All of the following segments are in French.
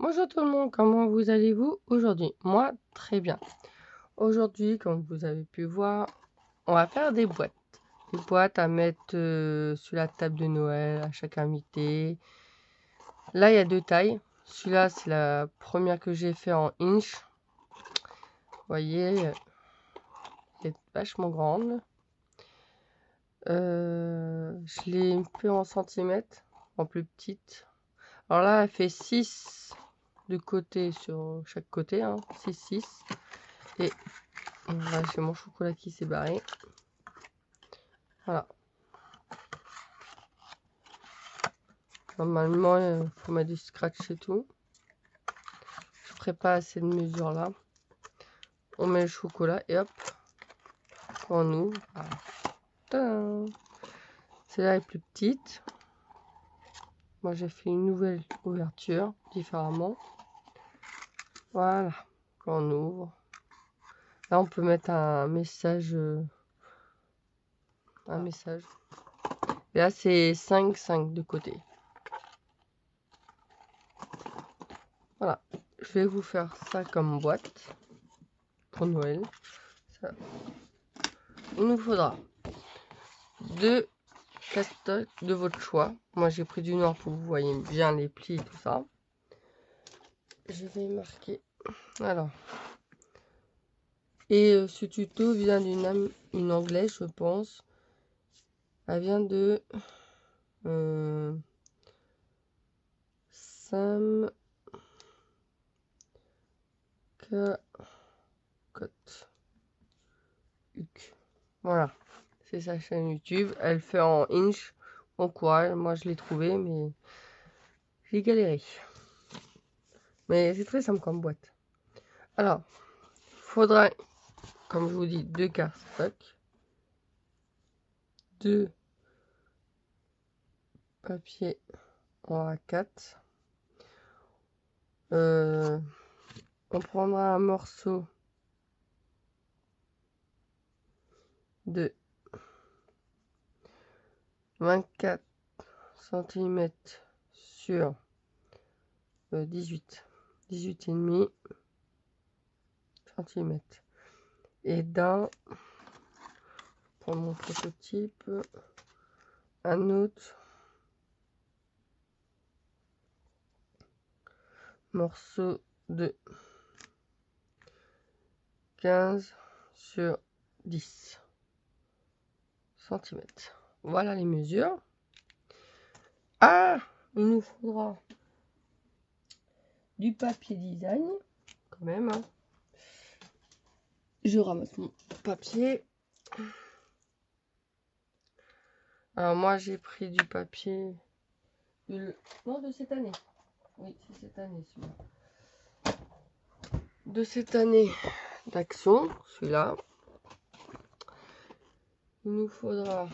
Bonjour tout le monde, comment vous allez-vous aujourd'hui? Moi, très bien. Aujourd'hui, comme vous avez pu voir, on va faire des boîtes. Des boîtes à mettre sur la table de Noël à chaque invité. Là, il y a deux tailles. Celui-là, c'est la première que j'ai fait en inch. Vous voyez, elle est vachement grande. Je l'ai fait en centimètres, en plus petite. Alors là, elle fait 6 de côté sur chaque côté, hein, 6. Et voilà, j'ai mon chocolat qui s'est barré. Voilà. Normalement, il faut mettre du scratch et tout. Je ferai pas assez de mesure là. On met le chocolat et hop, on ouvre. Voilà. Celle-là est plus petite. Moi, j'ai fait une nouvelle ouverture différemment. Voilà, quand on ouvre. Là, on peut mettre un message. Et là, c'est 5 de côté. Voilà, je vais vous faire ça comme boîte pour Noël. Ça. Il nous faudra 2 casse-tocs de votre choix. Moi, j'ai pris du noir pour que vous voyez bien les plis et tout ça. Je vais marquer. Alors. Et ce tuto vient une anglaise, je pense. Elle vient de Sam Cotte. Voilà, c'est sa chaîne YouTube. Elle fait en inch. Bon courage, moi je l'ai trouvé, mais j'ai galéré. Mais c'est très simple comme boîte. Alors, il faudra, comme je vous dis, 2 cardstocks, 2 papiers en A4. On prendra un morceau de 24 cm sur 18 et demi cm. Et pour mon prototype, un autre morceau de 15 sur 10 cm. Voilà les mesures. Ah, il nous faudra du papier design quand même, hein. Je ramasse mon papier. Alors moi j'ai pris du papier de cette année. Oui, c'est cette année celui-là. De cette année d'action, celui-là. Il nous faudra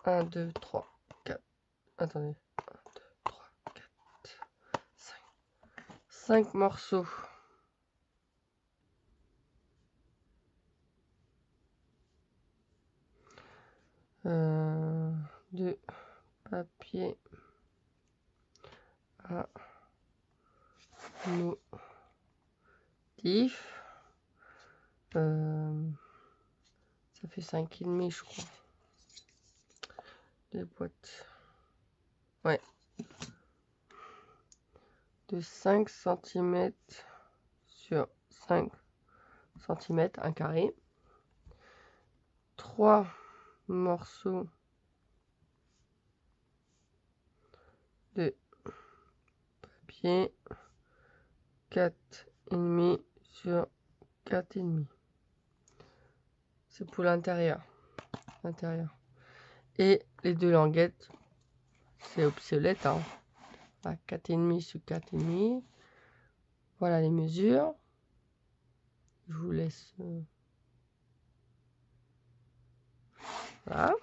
1, 2, 3, 4. Attendez. 1, 2, 3, 4, 5. 5 morceaux. De papier à motif. Ça fait 5,5 je crois. Des boîtes. Ouais. De 5 cm sur 5 cm, un carré. 3 morceaux de papier 4,5 sur 4,5. C'est pour l'intérieur. Et les 2 languettes, c'est obsolète, hein. 4,5 sur 4,5. Voilà les mesures. Je vous laisse. Voilà.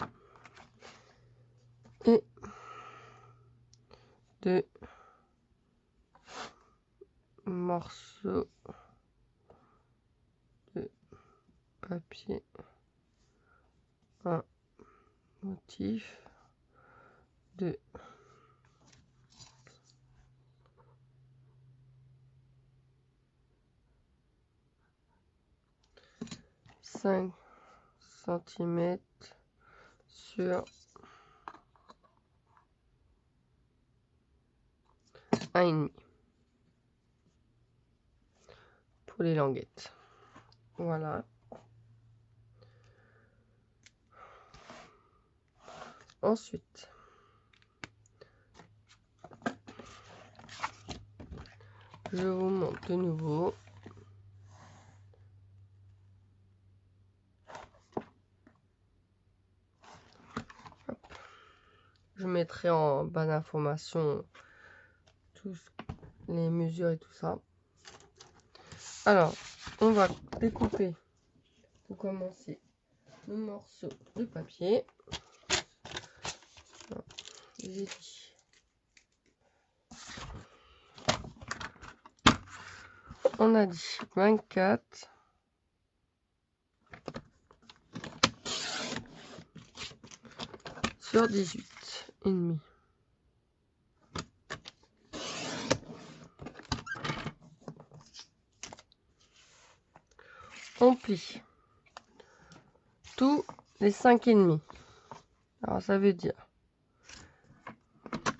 Et 2 morceaux de papier, un motif de 5 cm sur 1,5 pour les languettes. Voilà. Ensuite, je vous montre de nouveau. Hop. Je mettrai en bas d'information tous les mesures et tout ça. Alors, on va découper pour commencer le morceau de papier. J'ai dit. On a dit 24 sur 18 et demi. On plie tous les 5 et demi. Alors ça veut dire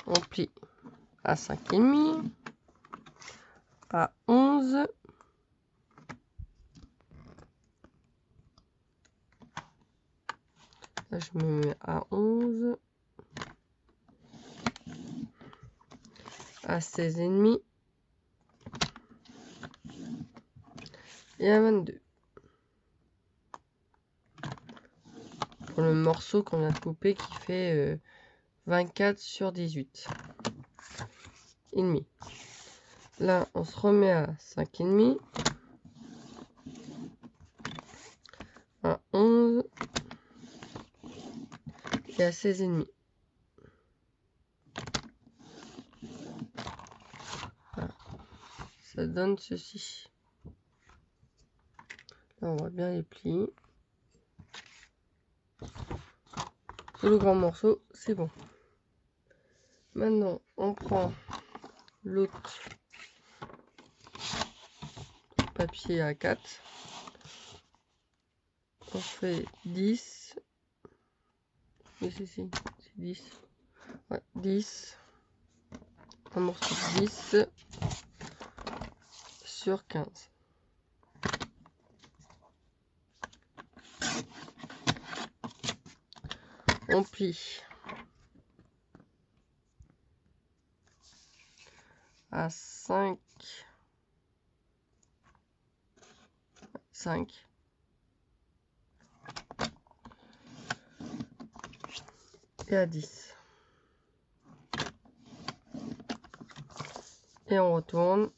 on plie à 5 et demi, à 11, là je me mets à 11, à 16 et demi et à 22. Pour le morceau qu'on vient de couper qui fait 24 sur 18 et demi. Là, on se remet à 5 et demi, à 11 et à 16 et demi. Voilà. Ça donne ceci. Là, on voit bien les plis. Sur le grand morceau, c'est bon. Maintenant, on prend l'autre papier A4. On fait 10. Oui, c'est 10. Ouais, 10. Un morceau de 10 sur 15. On plie à 5 et à 10 et on retourne,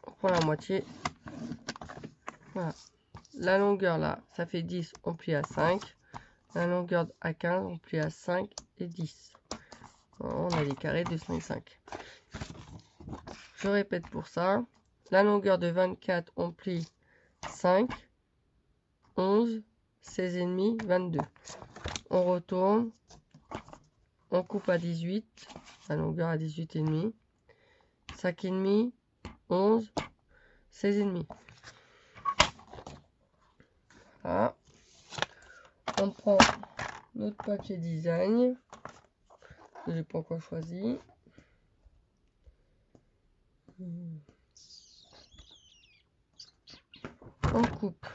on prend la moitié. Voilà, la longueur là ça fait 10, on plie à 5, la longueur à 15 on plie à 5 et 10. On a des carrés de 5 5. Je répète pour ça, la longueur de 24 on plie 5, 11, 16 et demi, 22. On retourne, on coupe à 18, la longueur à 18 et demi, 5 et demi, 11, 16 et demi. Voilà. On prend notre papier design, que j'ai pas encore choisi. On coupe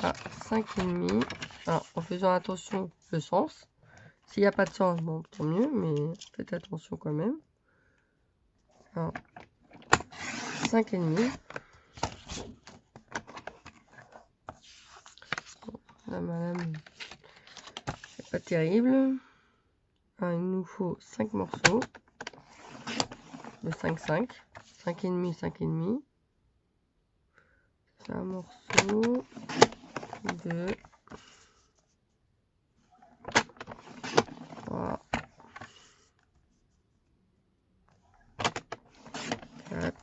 à 5 et demi. Alors, en faisant attention le sens. S'il n'y a pas de sens, bon, tant mieux, mais faites attention quand même. Alors, 5 et demi. La madame, c'est pas terrible. Alors, il nous faut 5 morceaux de 5, 5. 5 et demi, 5 et demi. C'est un morceau, 2, 3, 4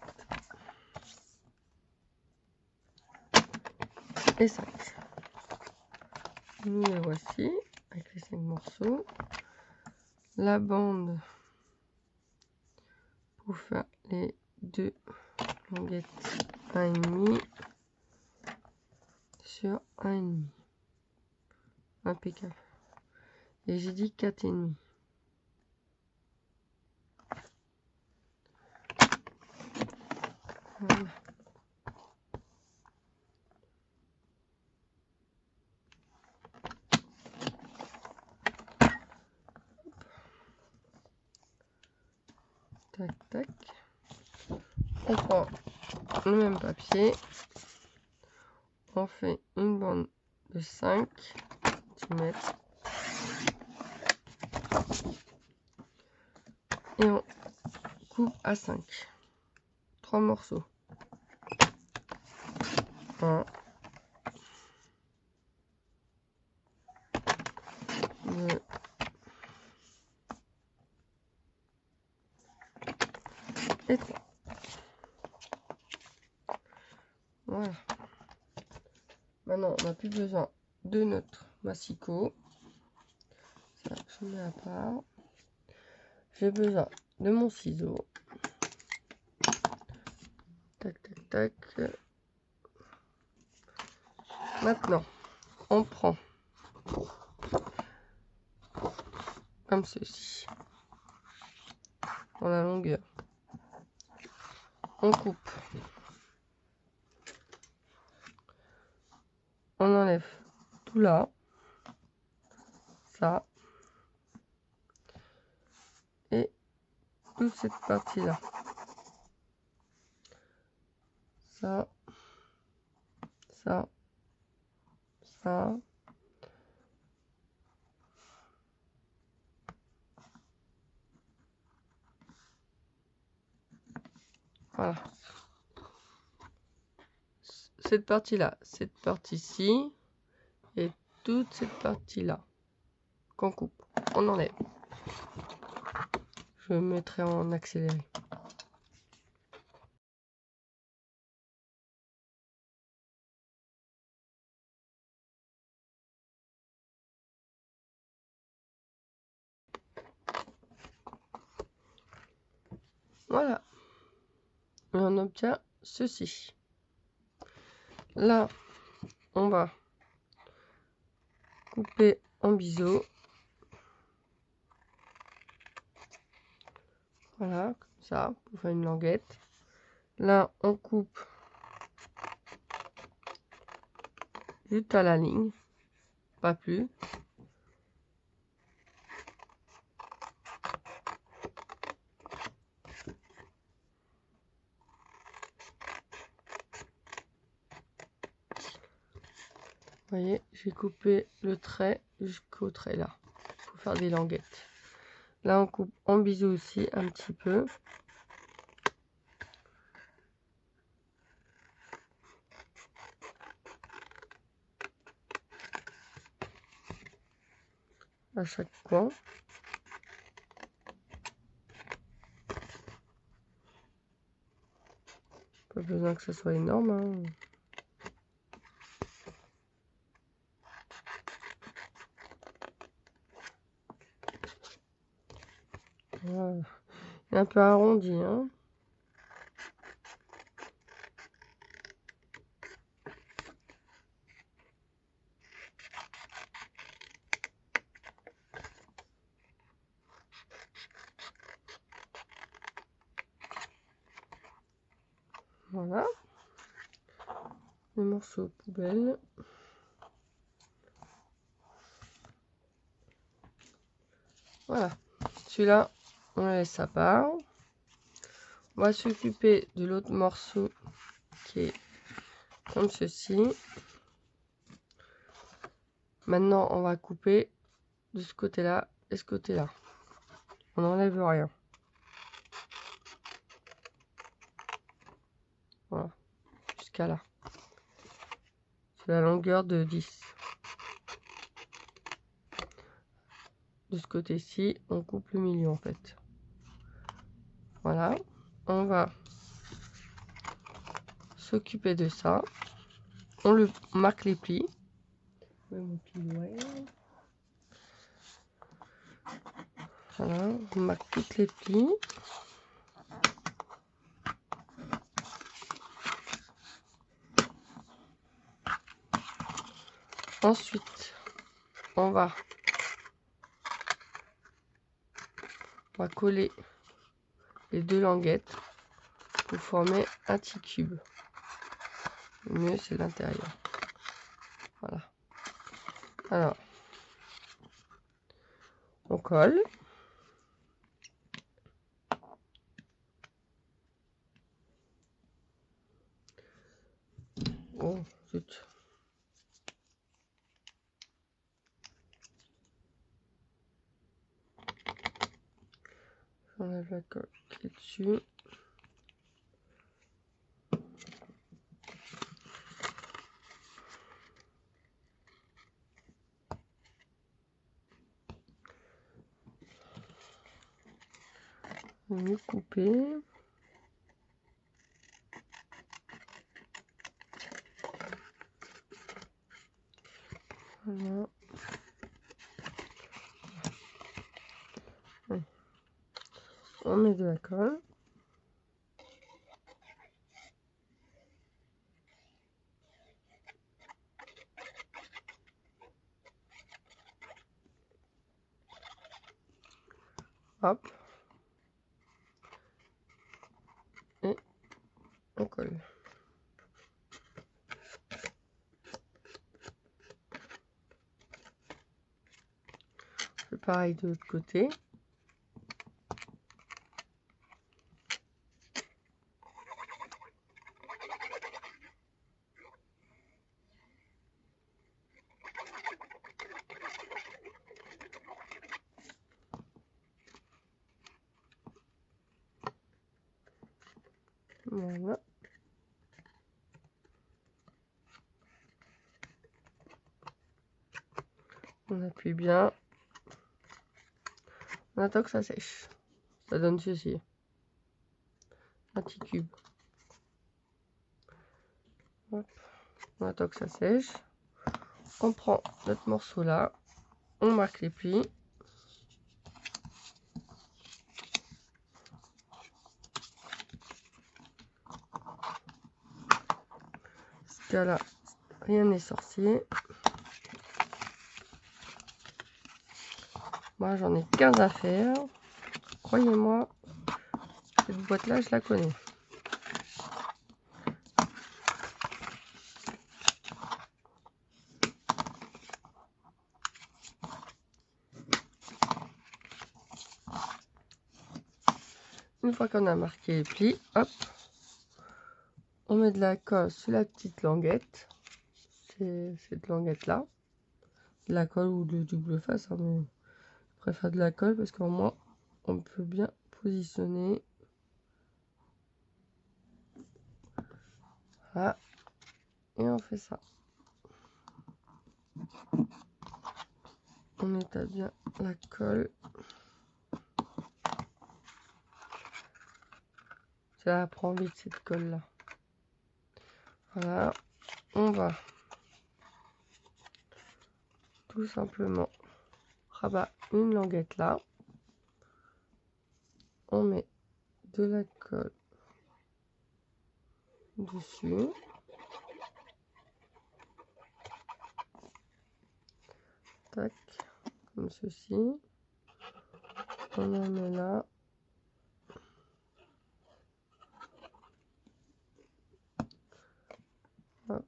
et 5. Nous les voici avec les 5 morceaux. La bande pour faire les 2 languettes 1,5 sur 1,5. Impeccable. Et j'ai dit 4,5. Voilà. Tac, tac. On prend le même papier. On fait une bande de 5 cm. Et on coupe à 5. 3 morceaux. 1, 2, et 3. Voilà. Maintenant, on n'a plus besoin de notre massicot. Ça, je mets à part. J'ai besoin de mon ciseau. Tac, tac, tac. Maintenant, on prend comme ceci. Dans la longueur. On coupe. On enlève tout là. Ça. Et toute cette partie-là. Ça. Ça. Ça. Voilà. Cette partie-là, cette partie-ci et toute cette partie-là qu'on coupe, on enlève. Je mettrai en accéléré. Voilà. Et on obtient ceci. Là, on va couper en biseau. Voilà, comme ça, pour faire une languette. Là, on coupe juste à la ligne, pas plus. Vous voyez, j'ai coupé le trait jusqu'au trait là, pour faire des languettes. Là, on coupe en biseau aussi un petit peu. À chaque coin. Pas besoin que ce soit énorme, hein. Voilà. Un peu arrondi, hein. Voilà. Le morceau poubelle. Voilà. Celui-là, on le laisse à part. On va s'occuper de l'autre morceau qui est comme ceci. Maintenant, on va couper de ce côté-là et ce côté-là. On n'enlève rien. Voilà. Jusqu'à là. C'est la longueur de 10. De ce côté-ci, on coupe le milieu en fait. Voilà. On va s'occuper de ça. On le marque les plis. Mon pli, ouais. Voilà, on marque toutes les plis. Ensuite, on va coller les deux languettes pour former un petit cube. Le mieux, c'est l'intérieur. Voilà. Alors, on colle. Oh, zut. J'enlève la colle qui est dessus. Mieux couper. Voilà. On met de la colle. Hop. Et on colle. C'est pareil de l'autre côté. Voilà. On appuie bien. On attend que ça sèche. Ça donne ceci. Un petit cube. Hop. On attend que ça sèche. On prend notre morceau là. On marque les plis. Ce cas-là, rien n'est sorcier. Moi, j'en ai 15 à faire. Croyez-moi, cette boîte-là, je la connais. Une fois qu'on a marqué les plis, hop, on met de la colle sur la petite languette. C'est cette languette-là. De la colle ou de double face, hein, mais je préfère de la colle parce qu'au moins, on peut bien positionner. Voilà. Et on fait ça. On étale bien la colle. Ça prend vite cette colle là. Voilà. On va tout simplement rabattre une languette là. On met de la colle dessus. Tac. Comme ceci. On en met là. Hop.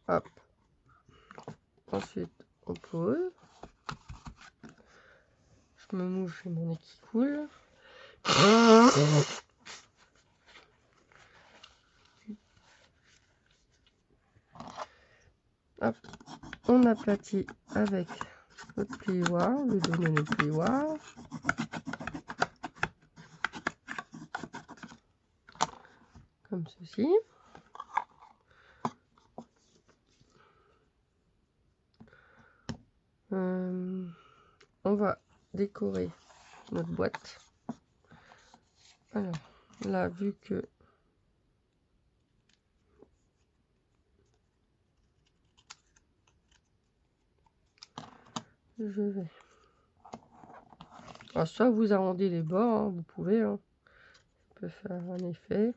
Hop. Ensuite, on pose. Je me mouche, j'ai mon nez qui coule. Hop. On aplatit avec notre plioir, le dos de notre plioir. Comme ceci. On va décorer notre boîte. Alors, là, vu que je vais Alors, soit vous arrondissez les bords, hein, vous pouvez, hein. Ça peut faire un effet.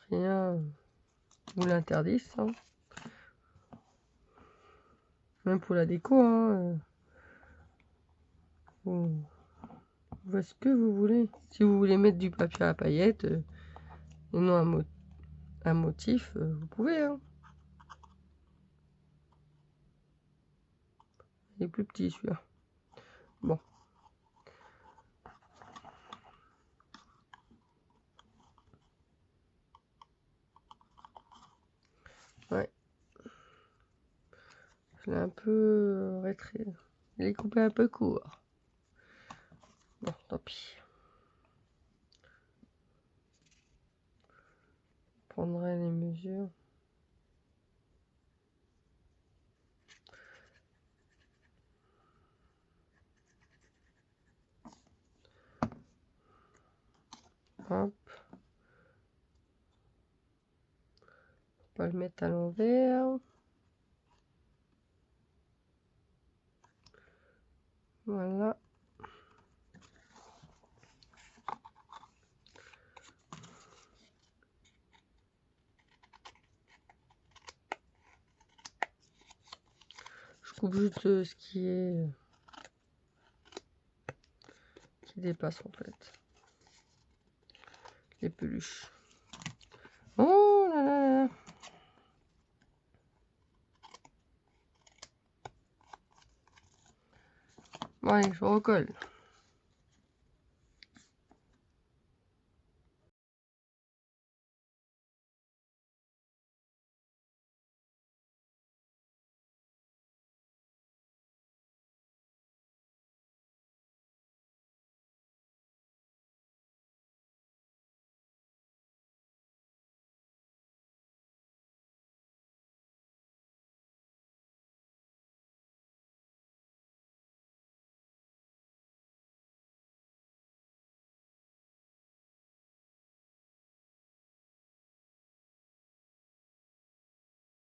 Rien vous l'interdise, hein. Même pour la déco, hein. Vous faites ce que vous voulez. Si vous voulez mettre du papier à paillettes et non un motif, vous pouvez, hein. Il est plus petit celui-là. Bon. Ouais. Je l'ai un peu rétréci. Il est coupé un peu court. Bon, tant pis. Je prendrai les mesures. Hop. On va le mettre à l'envers. Voilà. Je coupe juste ce qui dépasse en fait. Les peluches. Oh là là là. Bon allez, je recolle.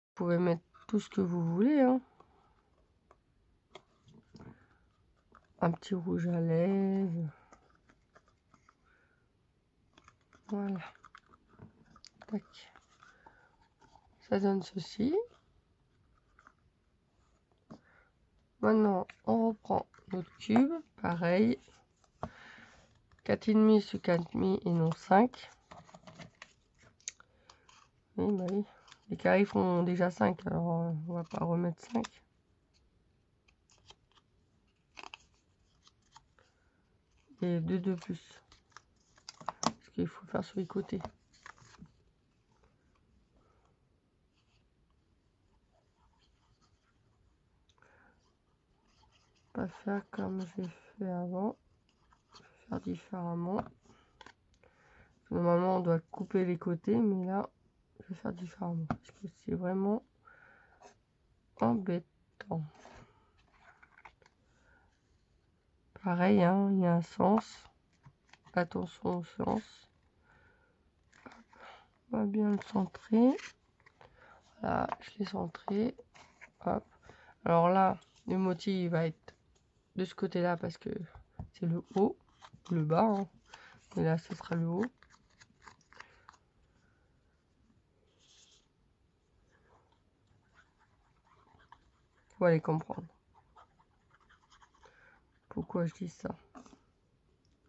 Vous pouvez mettre tout ce que vous voulez, hein. Un petit rouge à lèvres. Voilà. Tac. Ça donne ceci. Maintenant, on reprend notre cube. Pareil. 4,5 sur 4,5 et non 5. Oui, bah oui. Les carrés font déjà 5, alors on va pas remettre 5. Et 2 de plus. Parce qu'il faut faire sur les côtés. Pas faire comme j'ai fait avant. Faire différemment. Normalement, on doit couper les côtés, mais là, je vais faire différemment. Parce que c'est vraiment embêtant. Pareil, hein, il y a un sens. Attention au sens. On va bien le centrer. Là, je l'ai centré. Hop. Alors là, le motif il va être de ce côté-là parce que c'est le haut, le bas. Hein. Et là, ce sera le haut. Faut aller comprendre. Pourquoi je dis ça?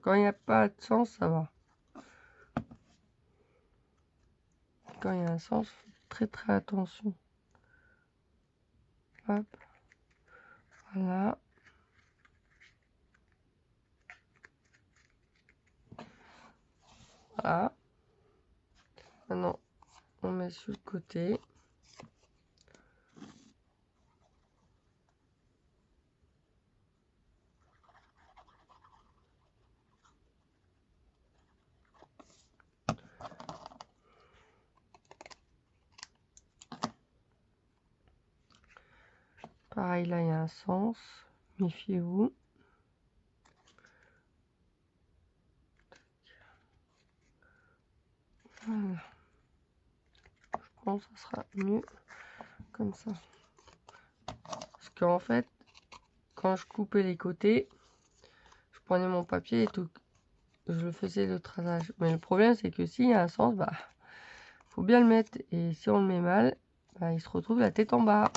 Quand il n'y a pas de sens, ça va. Quand il y a un sens, faut très attention. Hop. Voilà. Voilà. Maintenant, on met sur le côté. Pareil, là, il y a un sens. Méfiez-vous. Voilà. Je pense que ça sera mieux comme ça. Parce qu'en fait, quand je coupais les côtés, je prenais mon papier et tout, je le faisais le traçage. Mais le problème, c'est que s'il y a un sens, bah, faut bien le mettre. Et si on le met mal, bah, il se retrouve la tête en bas.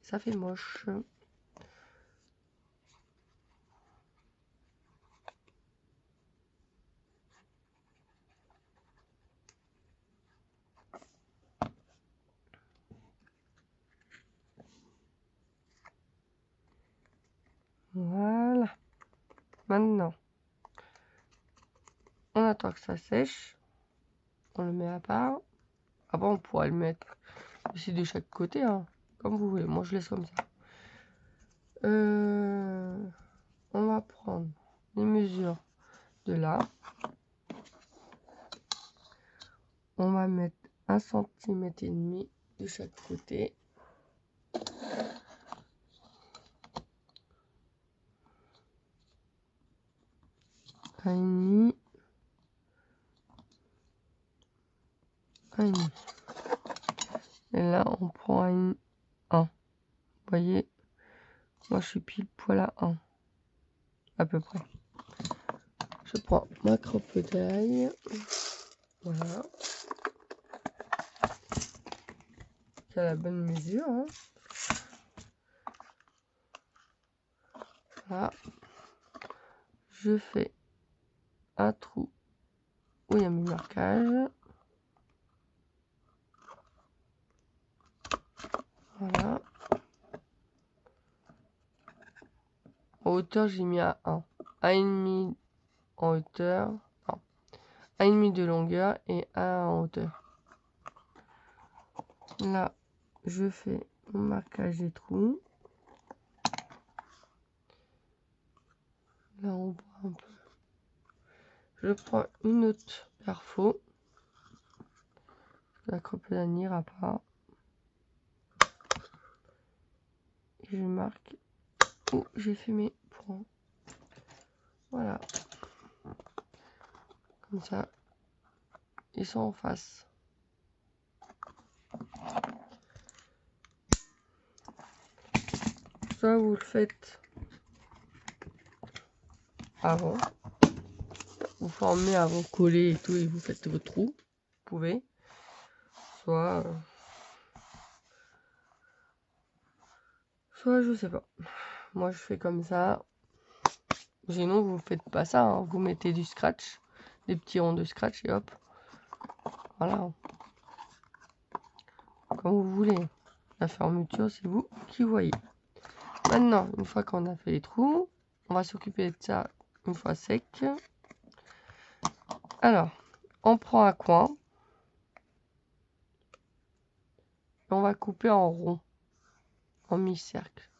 Ça fait moche. Voilà. Maintenant, on attend que ça sèche. On le met à part. Après, on pourra le mettre aussi de chaque côté, hein, comme vous voulez. Moi, je laisse comme ça. On va prendre les mesures de là. On va mettre 1,5 cm de chaque côté. Un et demi. Un et demi. Et là, on prend un. Vous voyez, moi, je suis pile poil à 1. À peu près. Je prends ma crope-taille. Voilà. C'est la bonne mesure. Hein. Voilà. Je fais un trou où il y a mes marquages. Voilà. En hauteur, j'ai mis à 1. 1,5 en hauteur. Non. 1,5 de longueur et 1 en hauteur. Là, je fais mon marquage des trous. Là, on voit un peu. Je prends une autre perfo. La crope-taille n'ira pas. Et je marque où j'ai fait mes points. Voilà. Comme ça, ils sont en face. Soit vous le faites avant. Vous formez avant, coller et tout, et vous faites vos trous. Vous pouvez. Soit je sais pas. Moi, je fais comme ça. Sinon, vous faites pas ça. Hein. Vous mettez du scratch. Des petits ronds de scratch et hop. Voilà. Comme vous voulez. La fermeture, c'est vous qui voyez. Maintenant, une fois qu'on a fait les trous, on va s'occuper de ça une fois sec. Alors, on prend un coin. Et on va couper en rond. En mi-cercle.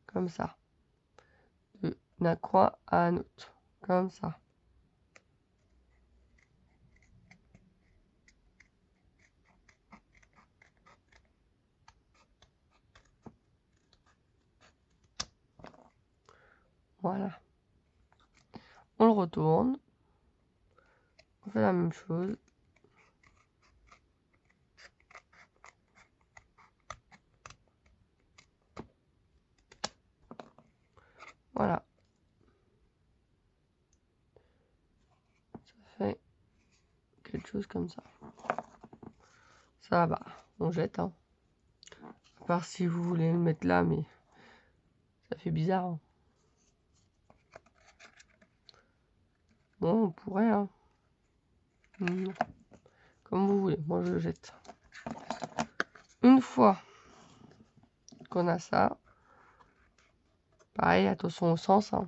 Comme ça. D'un coin à un autre. Comme ça. Voilà. On le retourne. On fait la même chose. Voilà. Ça fait quelque chose comme ça. Ça va. On jette. Hein. À part si vous voulez le mettre là, mais ça fait bizarre. Hein. Bon, on pourrait. Hein. Comme vous voulez. Moi, je le jette. Une fois qu'on a ça, pareil, attention au sens. Hein.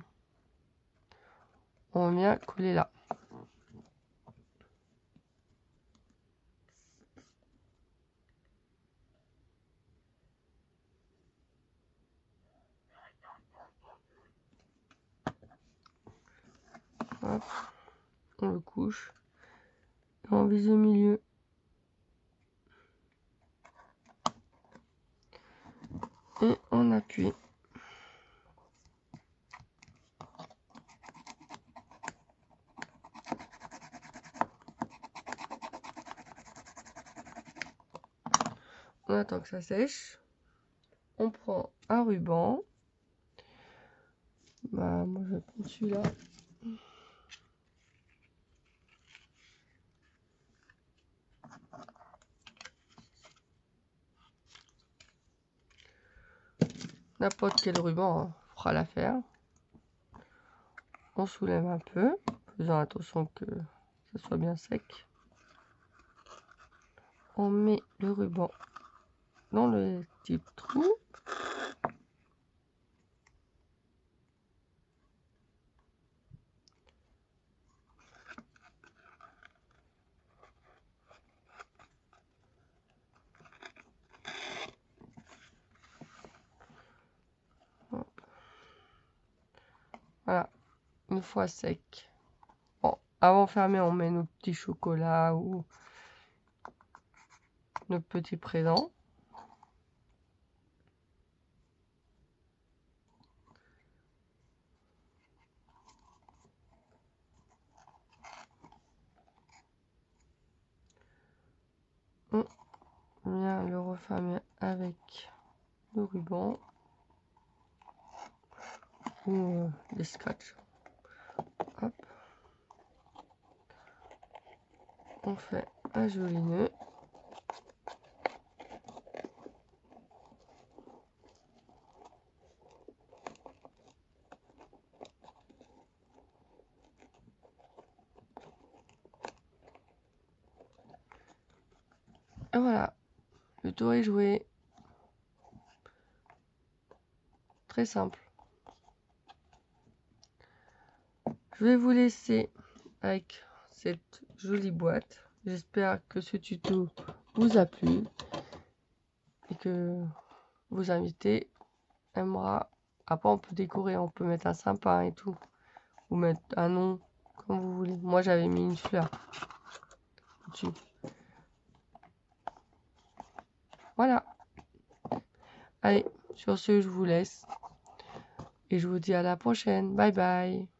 On vient coller là. Hop. On le couche. Et on vise au milieu. Et on appuie. On attend que ça sèche. On prend un ruban. Bah, moi je vais prendre celui-là. N'importe quel ruban fera l'affaire. On soulève un peu, faisant attention que ça soit bien sec. On met le ruban dans le petit trou. Voilà, une fois sec. Bon, avant de fermer, on met nos petits chocolats ou nos petits présents. On vient le refermer avec le ruban ou des scratchs. Hop. On fait un joli nœud. Et voilà, le tour est joué. Très simple. Je vais vous laisser avec cette jolie boîte. J'espère que ce tuto vous a plu et que vos invités aimera. Après, on peut décorer, on peut mettre un sapin et tout, ou mettre un nom comme vous voulez. Moi, j'avais mis une fleur dessus. Voilà. Allez, sur ce, je vous laisse et je vous dis à la prochaine. Bye bye.